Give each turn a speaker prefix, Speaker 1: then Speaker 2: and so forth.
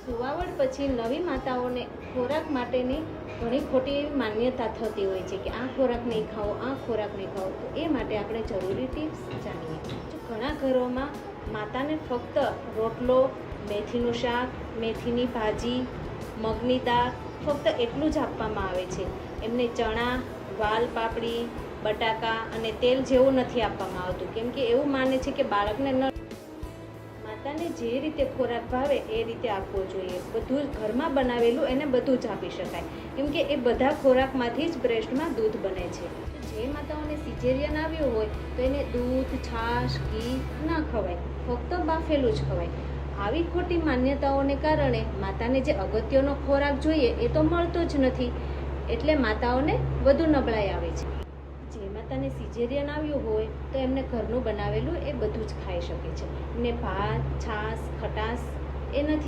Speaker 1: સુવાવડ પછી નવી માતાઓને ખોરાક માટેની ઘણી ખોટી એવી માન્યતા થતી હોય છે કે આ ખોરાક નહીં ખાઓ, આ ખોરાક નહીં ખાઓ. તો એ માટે આપણે જરૂરી ટિપ્સ જાણીએ. ઘણા ઘરોમાં માતાને ફક્ત રોટલો, મેથીનું શાક, મેથીની ભાજી, મગની દાળ ફક્ત એટલું જ આપવામાં આવે છે. એમને ચણા, વાલ પાપડી, બટાકા અને તેલ જેવું નથી આપવામાં આવતું, કેમ કે એવું માને છે કે બાળકને માતાને જે રીતે ખોરાક ભાવે એ રીતે આપવો જોઈએ. બધું જ ઘરમાં બનાવેલું એને બધું જ આપી શકાય, કેમ કે એ બધા ખોરાકમાંથી જ બ્રેસ્ટમાં દૂધ બને છે. જે માતાઓને સિઝેરિયન આવ્યું હોય તો એને દૂધ, છાશ, ઘી ના ખવાય, ફક્ત બાફેલું જ ખવાય. આવી ખોટી માન્યતાઓને કારણે માતાને જે અગત્યનો ખોરાક જોઈએ એ તો મળતો જ નથી, એટલે માતાઓને વધુ નબળાઈ આવે છે. જે માતાને સિઝેરિયન આવ્યું હોય તો એમને ઘરનું બનાવેલું એ બધું જ ખાઈ શકે છે. એમને ભાત, છાશ, ખટાશ એ નથી